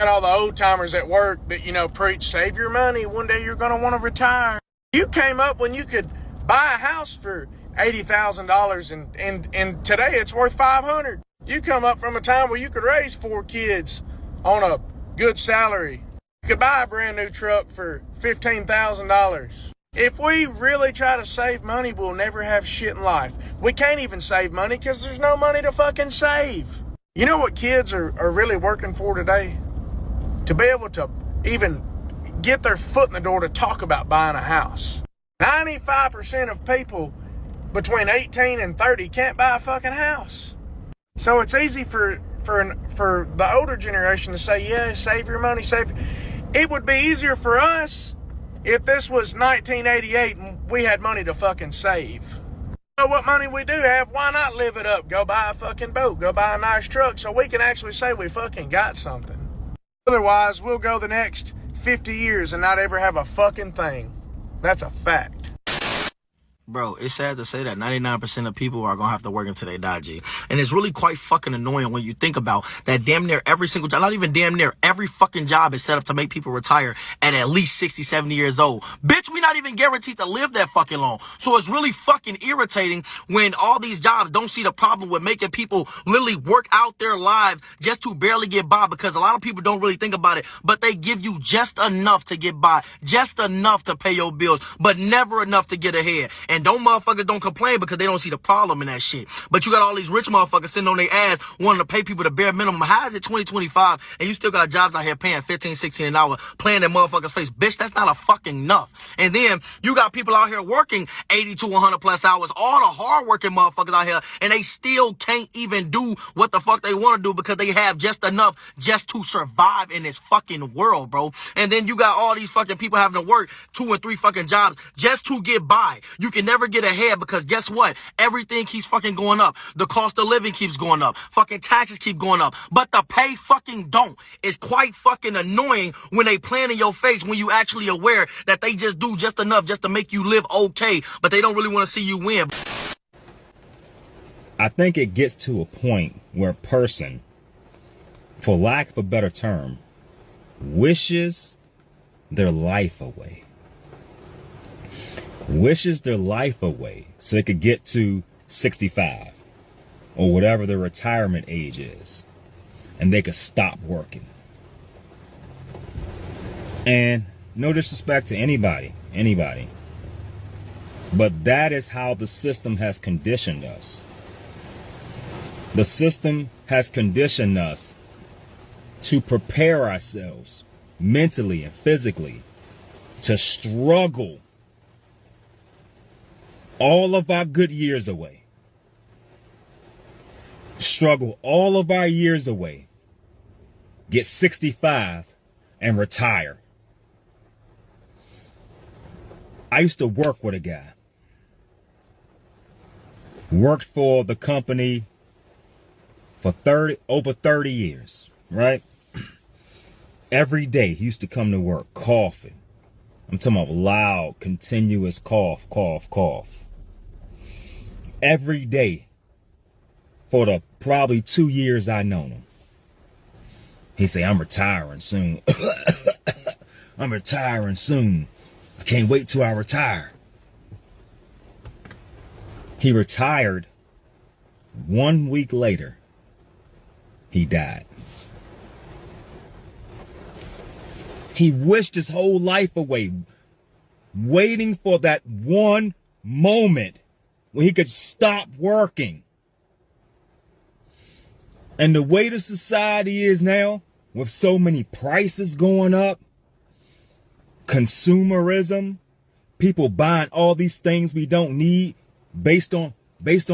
at all the old timers at work that, you know, preach, save your money. One day you're going to want to retire. You came up when you could buy a house for $80,000 and today it's worth $500,000. You come up from a time where you could raise 4 kids on a good salary. You could buy a brand new truck for $15,000. If we really try to save money, we'll never have shit in life. We can't even save money because there's no money to fucking save. You know what kids are really working for today? To be able to even get their foot in the door to talk about buying a house. 95% of people between 18 and 30 can't buy a fucking house. So it's easy for the older generation to say, yeah, save your money, save. It would be easier for us if this was 1988 and we had money to fucking save. You know what money we do have? Why not live it up? Go buy a fucking boat. Go buy a nice truck so we can actually say we fucking got something. Otherwise, we'll go the next 50 years and not ever have a fucking thing. That's a fact. Bro, it's sad to say that 99% of people are going to have to work until they die, G. And it's really quite fucking annoying when you think about that damn near every single job, not even damn near, every fucking job is set up to make people retire at least 60, 70 years old. Bitch, we not even guaranteed to live that fucking long. So it's really fucking irritating when all these jobs don't see the problem with making people literally work out their lives just to barely get by, because a lot of people don't really think about it, but they give you just enough to get by, just enough to pay your bills, but never enough to get ahead. And don't motherfuckers don't complain because they don't see the problem in that shit. But you got all these rich motherfuckers sitting on their ass wanting to pay people the bare minimum. How is it 2025 and you still got jobs out here paying 15, 16 an hour, playing that motherfucker's face? Bitch, that's not a fucking enough. And then you got people out here working 80 to 100 plus hours, all the hardworking motherfuckers out here, and they still can't even do what the fuck they want to do because they have just enough just to survive in this fucking world, bro. And then you got all these fucking people having to work 2 or 3 fucking jobs just to get by. You can never get ahead because guess what? Everything keeps fucking going up. The cost of living keeps going up. Fucking taxes keep going up. But the pay fucking don't. It's quite fucking annoying when they plan in your face when you actually aware that they just do just enough just to make you live okay, but they don't really want to see you win. I think it gets to a point where a person, for lack of a better term, wishes their life away. Wishes their life away so they could get to 65 or whatever their retirement age is, and they could stop working. And no disrespect to anybody, but that is how the system has conditioned us. The system has conditioned us to prepare ourselves mentally and physically to struggle all of our good years away. Struggle all of our years away. Get 65 and retire. I used to work with a guy. Worked for the company for over 30 years, right? Every day he used to come to work coughing. I'm talking about loud, continuous cough. Every day for the probably 2 years I known him. He say, I'm retiring soon. I'm retiring soon. I can't wait till I retire. He retired. 1 week later, he died. He wished his whole life away, waiting for that one moment when he could stop working. And the way the society is now, with so many prices going up, consumerism, people buying all these things we don't need based on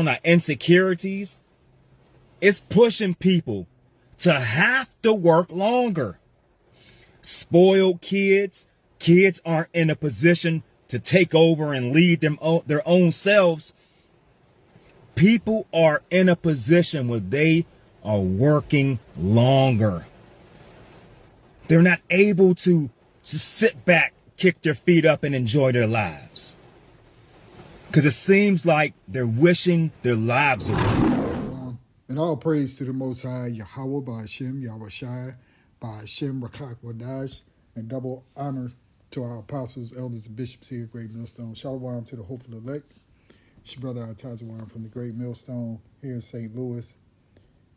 our insecurities, it's pushing people to have to work longer. Spoiled kids aren't in a position to take over and lead their own selves. People are in a position where they are working longer. They're not able to sit back, kick their feet up, and enjoy their lives. Because it seems like they're wishing their lives away. And all praise to the Most High, Yahweh Ba'Shem, Yahweh Shai, by Shem Rakak Wadash, and double honor to our apostles, elders, and bishops here at Great Millstone. Shalom to the hopeful elect. It's your brother Atazawan from the Great Millstone here in St. Louis.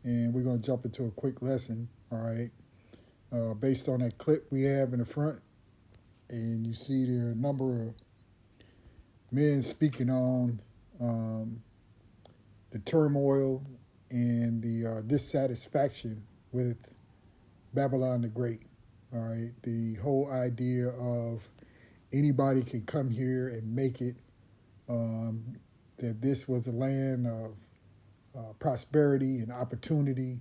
And we're going to jump into a quick lesson, all right, based on that clip we have in the front. And you see there are a number of men speaking on the turmoil and the dissatisfaction with Babylon the Great. All right, the whole idea of anybody can come here and make it, that this was a land of prosperity and opportunity.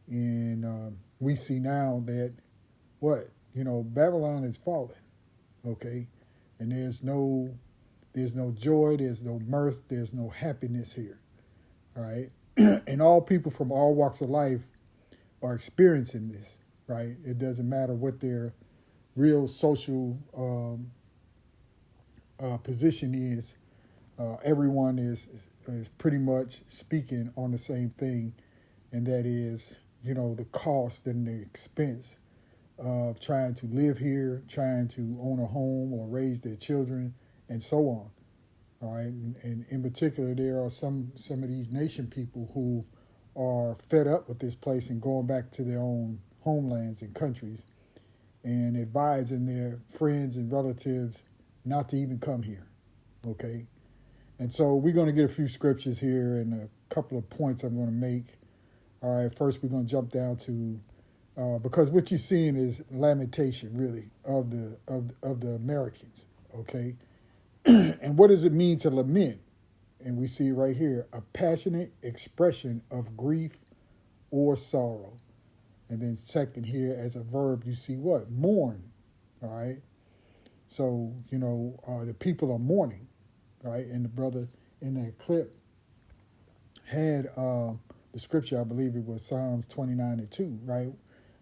And we see now that Babylon is falling, okay? And there's no joy, there's no mirth, there's no happiness here, all right? And all people from all walks of life are experiencing this, right? It doesn't matter what their real social position is. Everyone is pretty much speaking on the same thing, and that is, the cost and the expense of trying to live here, trying to own a home or raise their children, and so on. All right, and in particular, there are some of these nation people who are fed up with this place and going back to their own homelands and countries, and advising their friends and relatives not to even come here. Okay. And so we're going to get a few scriptures here and a couple of points I'm going to make. All right, first we're going to jump down to, because what you're seeing is lamentation, really, of the Americans, okay? And what does it mean to lament? And we see right here, a passionate expression of grief or sorrow. And then second here, as a verb, you see what? Mourn, all right? So, the people are mourning. Right, and the brother in that clip had the scripture, I believe it was Psalms 29:2, right?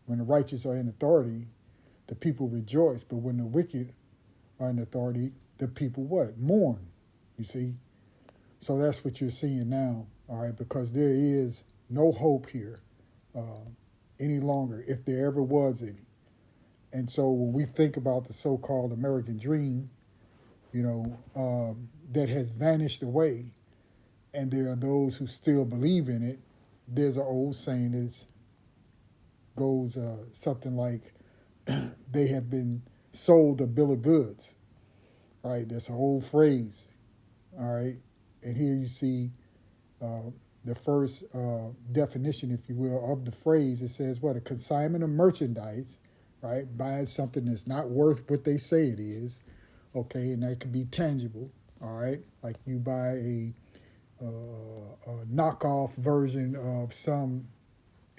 When the righteous are in authority, the people rejoice, but when the wicked are in authority, the people what? Mourn, you see? So that's what you're seeing now, all right, because there is no hope here any longer, if there ever was any. And so when we think about the so-called American dream, that has vanished away, and there are those who still believe in it. There's an old saying that goes something like, they have been sold a bill of goods, right? That's an old phrase, all right? And here you see the first definition, if you will, of the phrase. It says, what? A consignment of merchandise, right? Buying something that's not worth what they say it is. Okay, and that could be tangible, all right? Like you buy a knockoff version of some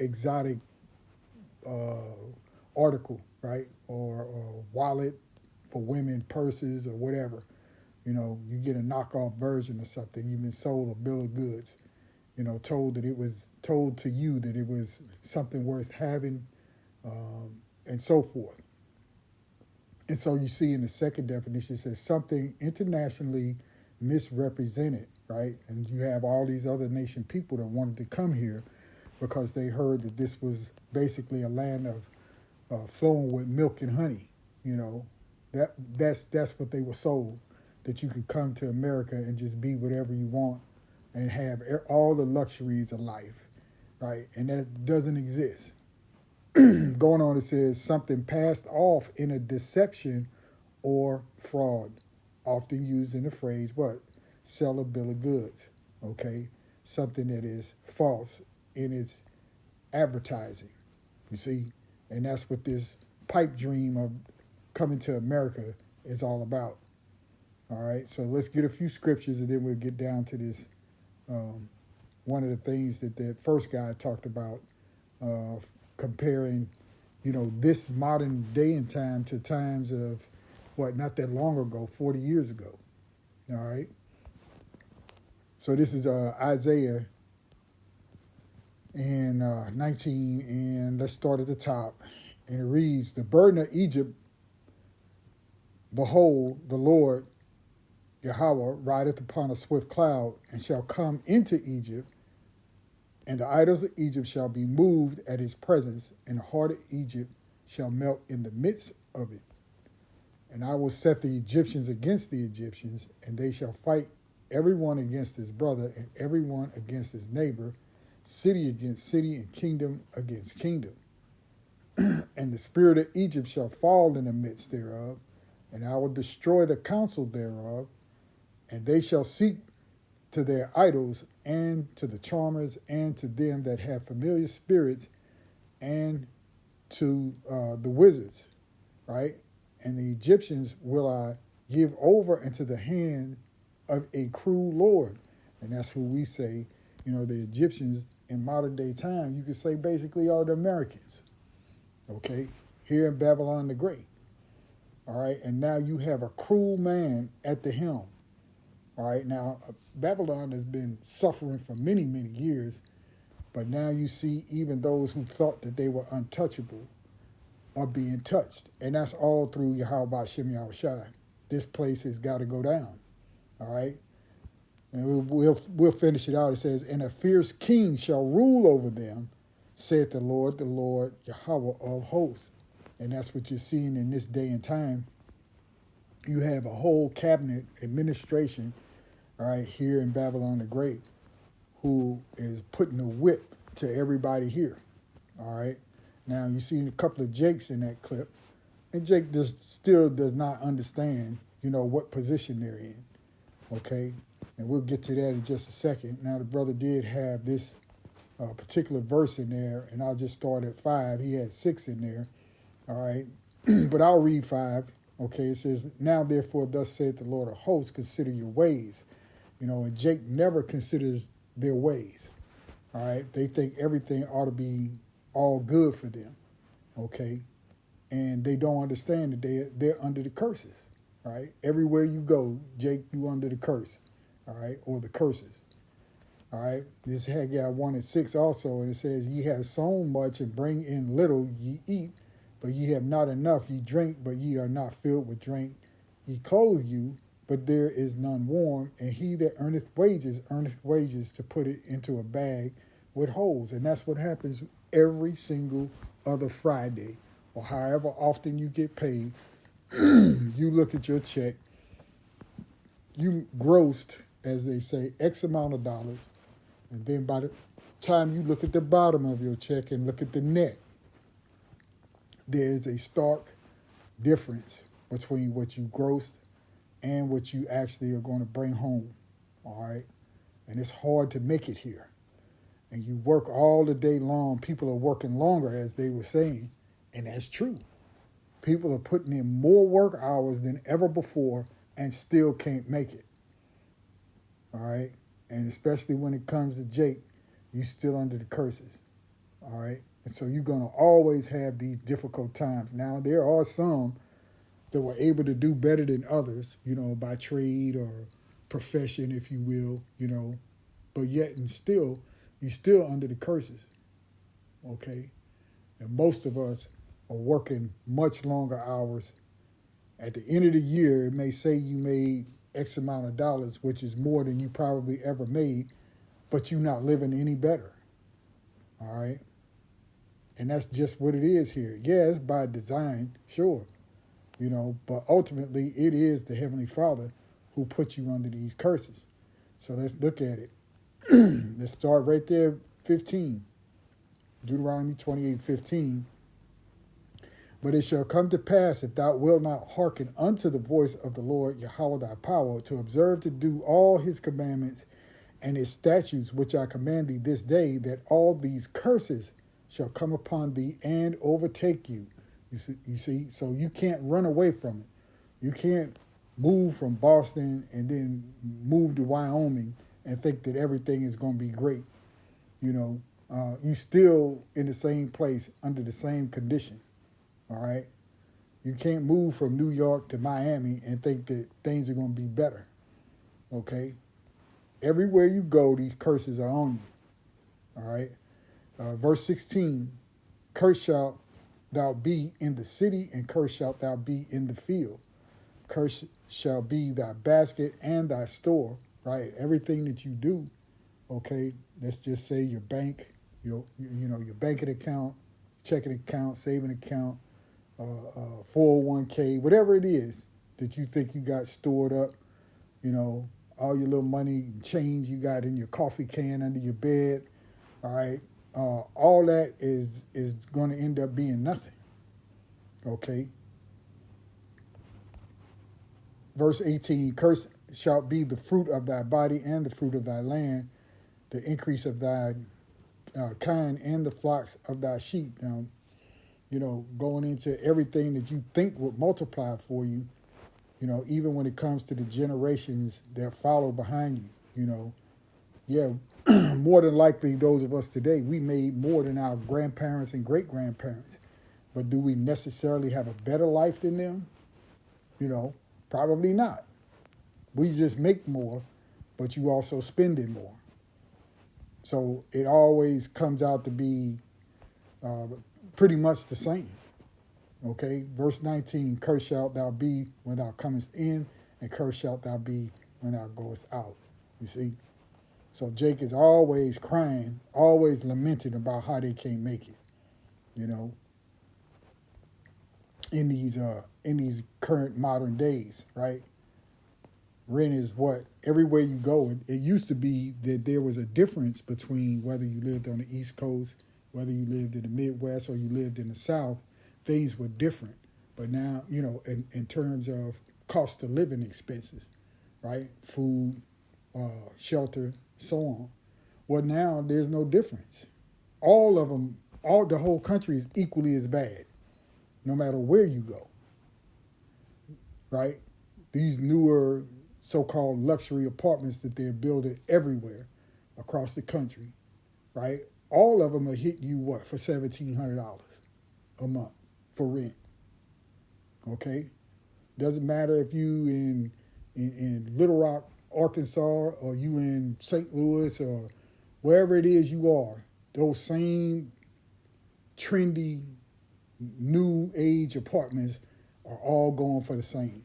exotic article, right? Or a wallet for women, purses, or whatever. You get a knockoff version of something. You've been sold a bill of goods, told to you that it was something worth having, and so forth. And so you see in the second definition, it says something internationally misrepresented, right? And you have all these other nation people that wanted to come here because they heard that this was basically a land of flowing with milk and honey. That's what they were sold, that you could come to America and just be whatever you want and have all the luxuries of life, right? And that doesn't exist. Going on, it says something passed off in a deception or fraud, often used in the phrase, what? Sell a bill of goods, okay? Something that is false in its advertising, you see? And that's what this pipe dream of coming to America is all about, all right? So let's get a few scriptures and then we'll get down to this, one of the things that that first guy talked about, comparing, this modern day and time to times of, not that long ago, 40 years ago, all right? So this is Isaiah and 19, and let's start at the top. And it reads, the burden of Egypt, behold, the Lord Yahweh rideth upon a swift cloud, and shall come into Egypt, And the idols of Egypt shall be moved at his presence, and the heart of Egypt shall melt in the midst of it. And I will set the Egyptians against the Egyptians, and they shall fight everyone against his brother, and everyone against his neighbor, city against city, and kingdom against kingdom. And the spirit of Egypt shall fall in the midst thereof, and I will destroy the counsel thereof, and they shall seek to their idols, and to the charmers, and to them that have familiar spirits, and to the wizards, right? And the Egyptians will I give over into the hand of a cruel lord. And that's who we say, the Egyptians in modern day time, you could say basically are the Americans, okay, here in Babylon the Great. All right, and now you have a cruel man at the helm. All right, now Babylon has been suffering for many, many years, but now you see even those who thought that they were untouchable are being touched. And that's all through Yahweh Shem Yahushai. This place has got to go down. All right, and we'll finish it out. It says, and a fierce king shall rule over them, saith the Lord Yahweh of hosts. And that's what you're seeing in this day and time. You have a whole cabinet administration, all right, here in Babylon the Great, who is putting a whip to everybody here. All right. Now you see a couple of Jakes in that clip, and Jake still does not understand, what position they're in. Okay. And we'll get to that in just a second. Now the brother did have this particular verse in there, and I'll just start at 5. He had 6 in there. All right. But I'll read 5. Okay. It says, now therefore thus saith the Lord of hosts, consider your ways. And Jake never considers their ways. All right. They think everything ought to be all good for them. Okay. And they don't understand that they're under the curses. All right. Everywhere you go, Jake, you under the curse. All right. Or the curses. All right. This Haggai 1:6 also, and it says, ye have sown much and bring in little, ye eat, but ye have not enough, ye drink, but ye are not filled with drink. Ye clothe you, but there is none warm, and he that earneth wages to put it into a bag with holes. And that's what happens every single other Friday, or however often you get paid. You look at your check, you grossed, as they say, X amount of dollars, and then by the time you look at the bottom of your check and look at the net, there's a stark difference between what you grossed and what you actually are going to bring home. All right. And it's hard to make it here. And you work all the day long. People are working longer, as they were saying. And that's true. People are putting in more work hours than ever before and still can't make it. All right. And especially when it comes to Jake, you still under the curses. All right. And so you're going to always have these difficult times. Now, there are some that were able to do better than others, by trade or profession, if you will, but yet and still, you're still under the curses. Okay. And most of us are working much longer hours. At the end of the year, it may say you made X amount of dollars, which is more than you probably ever made, but you're not living any better. All right. And that's just what it is here. Yeah, it's by design, sure, but ultimately it is the Heavenly Father who put you under these curses. So let's look at it. Let's start right there, 15. Deuteronomy 28:15. But it shall come to pass, if thou wilt not hearken unto the voice of the Lord Yahweh thy power, to observe to do all his commandments and his statutes, which I command thee this day, that all these curses shall come upon thee and overtake you. You see, so you can't run away from it. You can't move from Boston and then move to Wyoming and think that everything is going to be great. You still in the same place under the same condition. All right. You can't move from New York to Miami and think that things are going to be better. Okay. Everywhere you go, these curses are on you. All right. Verse 16, cursed shalt thou be in the city, and cursed shalt thou be in the field. Cursed shall be thy basket and thy store, right? Everything that you do, okay, let's just say your bank, your banking account, checking account, saving account, 401k, whatever it is that you think you got stored up, all your little money and change you got in your coffee can under your bed, all right, all that is going to end up being nothing, okay? Verse 18, cursed shall be the fruit of thy body and the fruit of thy land, the increase of thy kind and the flocks of thy sheep. Now, going into everything that you think would multiply for you, even when it comes to the generations that follow behind you, yeah, more than likely those of us today, we made more than our grandparents and great-grandparents. But do we necessarily have a better life than them? Probably not. We just make more, but you also spending more. So it always comes out to be pretty much the same. Okay, verse 19, cursed shalt thou be when thou comest in, and cursed shalt thou be when thou goest out. You see? So Jake is always crying, always lamenting about how they can't make it, in these current modern days, right? Rent is what? Everywhere you go, it used to be that there was a difference between whether you lived on the East Coast, whether you lived in the Midwest, or you lived in the South. Things were different. But now, in terms of cost of living expenses, right? Food, shelter, so on. Well, now there's no difference. All of them, the whole country is equally as bad, no matter where you go, right? These newer so-called luxury apartments that they're building everywhere across the country, right? All of them will hit you, what, for $1,700 a month for rent, okay? Doesn't matter if you in Little Rock, Arkansas, or you in St. Louis, or wherever it is you are, those same trendy, new age apartments are all going for the same.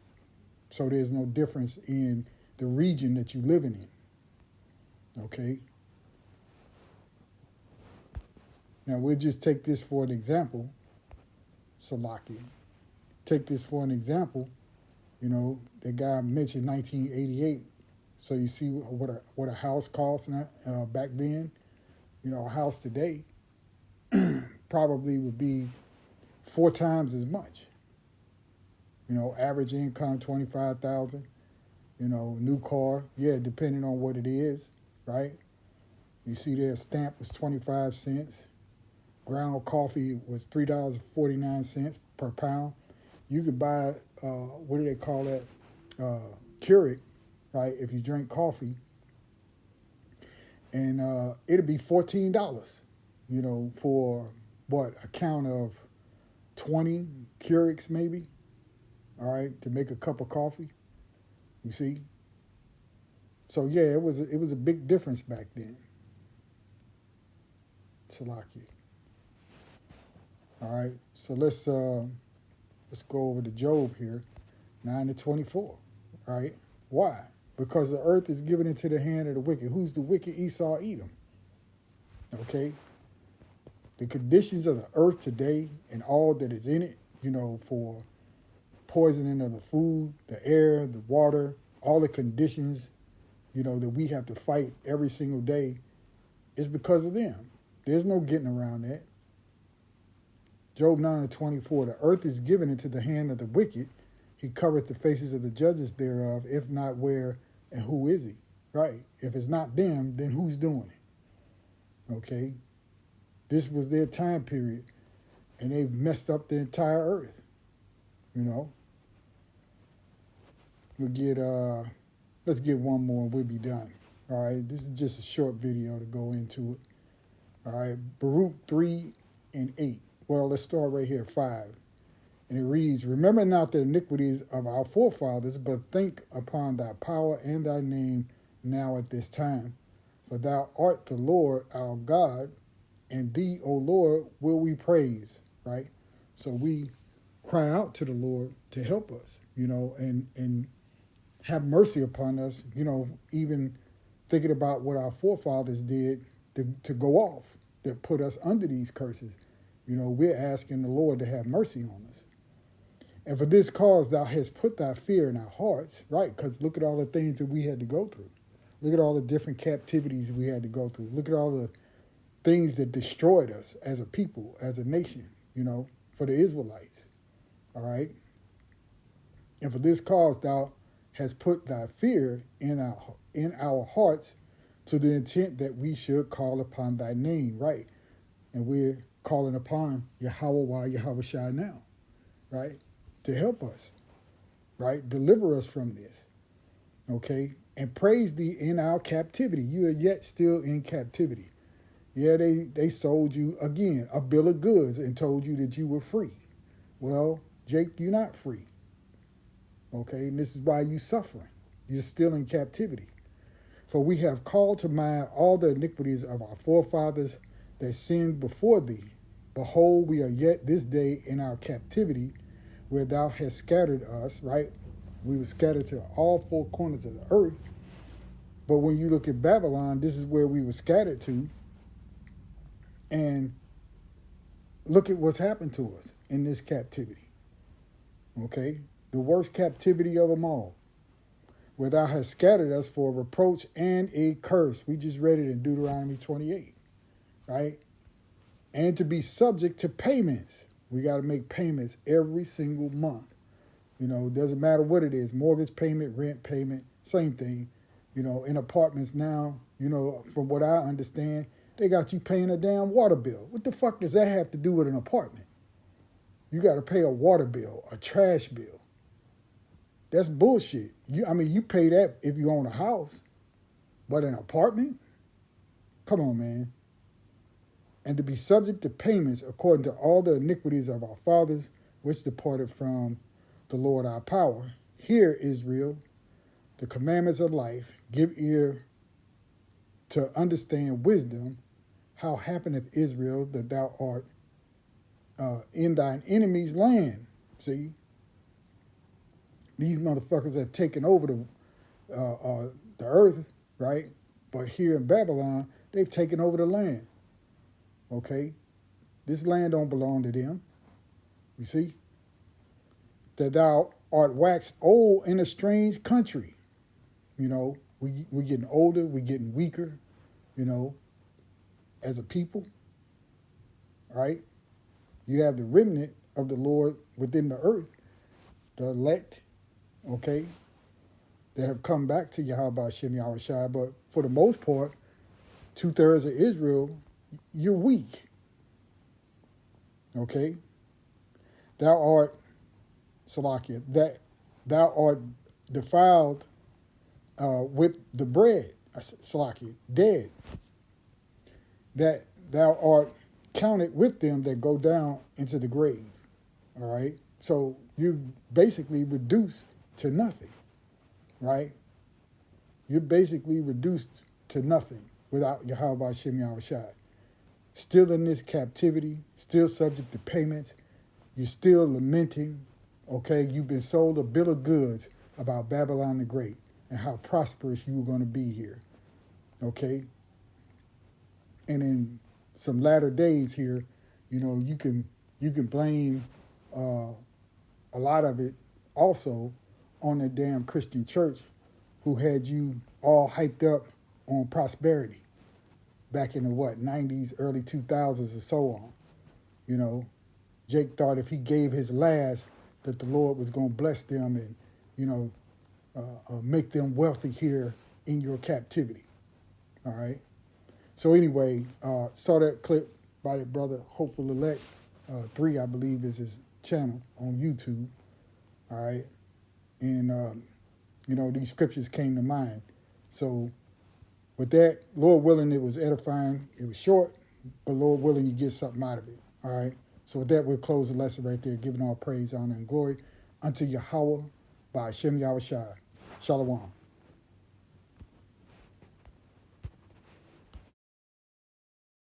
So there's no difference in the region that you're living in, okay? Now, we'll just take this for an example, Salaki. Take this for an example, the guy mentioned 1988. So you see what a house costs now, back then. A house today probably would be 4 times as much. Average income, $25,000. New car, yeah, depending on what it is, right? You see their stamp was 25 cents. Ground coffee was $3.49 per pound. You could buy, what do they call that? Keurig, right? If you drink coffee. And it'll be $14, for what? A count of 20 Keurigs maybe, all right, to make a cup of coffee. You see? So yeah, it was a big difference back then. Salaki. All right, so let's go over to Job here, 9-24. All right, why? Because the earth is given into the hand of the wicked. Who's the wicked? Esau, Edom. Okay? The conditions of the earth today and all that is in it, for poisoning of the food, the air, the water, all the conditions, that we have to fight every single day is because of them. There's no getting around that. Job 9-24, the earth is given into the hand of the wicked. He covereth the faces of the judges thereof. If not, where and who is he? Right? If it's not them, then who's doing it? Okay? This was their time period, and they've messed up the entire earth. We'll get, let's get one more and we'll be done. All right? This is just a short video to go into it. All right? Baruch 3-8. Well, let's start right here, 5. And it reads, remember not the iniquities of our forefathers, but think upon thy power and thy name now at this time. For thou art the Lord our God, and thee, O Lord, will we praise, right? So we cry out to the Lord to help us, and have mercy upon us, even thinking about what our forefathers did, to go off, that put us under these curses. You know, we're asking the Lord to have mercy on us. And for this cause, thou hast put thy fear in our hearts, right? Because look at all the things that we had to go through. Look at all the different captivities we had to go through. Look at all the things that destroyed us as a people, as a nation, you know, for the Israelites, all right? And for this cause, thou hast put thy fear in our hearts to the intent that we should call upon thy name, right? And we're calling upon Yahweh Yahweh Shai now, right? To help us, right? Deliver us from this, okay? And praise thee in our captivity. You are yet still in captivity. Yeah, they sold you, again, a bill of goods and told you that you were free. Well, Jake, you're not free, okay? And this is why you're suffering. You're still in captivity. For we have called to mind all the iniquities of our forefathers that sinned before thee. Behold, we are yet this day in our captivity, where thou hast scattered us, right? We were scattered to all four corners of the earth. But when you look at Babylon, this is where we were scattered to. And look at what's happened to us in this captivity. Okay? The worst captivity of them all. Where thou hast scattered us for a reproach and a curse. We just read it in Deuteronomy 28. Right? And to be subject to payments. We got to make payments every single month. You know, doesn't matter what it is. Mortgage payment, rent payment, same thing. You know, in apartments now, you know, from what I understand, they got you paying a damn water bill. What the fuck does that have to do with an apartment? You got to pay a water bill, a trash bill. That's bullshit. You pay that if you own a house, but an apartment? Come on, man. And to be subject to payments according to all the iniquities of our fathers, which departed from the Lord our power. Hear, Israel, the commandments of life. Give ear to understand wisdom. How happeneth, Israel, that thou art in thine enemy's land? See? These motherfuckers have taken over the earth, right? But here in Babylon, they've taken over the land. Okay? This land don't belong to them. You see? That thou art waxed old in a strange country. You know, we're getting older, we're getting weaker, you know, as a people. Right? You have the remnant of the Lord within the earth, the elect, okay, that have come back to Yahweh Hashem Yahweh Shai. But for the most part, 2/3 of Israel, you're weak. Okay? Thou art, Salakia, that thou art defiled with the bread, Salakia, dead. That thou art counted with them that go down into the grave. All right? So you're basically reduced to nothing. Right? You're basically reduced to nothing without Yahweh Hashem Yahweh Shai. Still in this captivity, still subject to payments. You're still lamenting, okay? You've been sold a bill of goods about Babylon the Great and how prosperous you were going to be here, okay? And in some latter days here, you know, you can blame a lot of it also on the damn Christian church who had you all hyped up on prosperity back in the 90s, early 2000s and so on. You know, Jake thought if he gave his last that the Lord was going to bless them and, you know, make them wealthy here in your captivity. All right? So anyway, saw that clip by the brother Hopeful Elect 3, I believe is his channel on YouTube. All right? And, you know, these scriptures came to mind. So with that, Lord willing, it was edifying. It was short, but Lord willing, you get something out of it. All right? So with that, we'll close the lesson right there, giving all praise, honor, and glory unto Yahweh by Hashem Yahweh Shai. Shalom.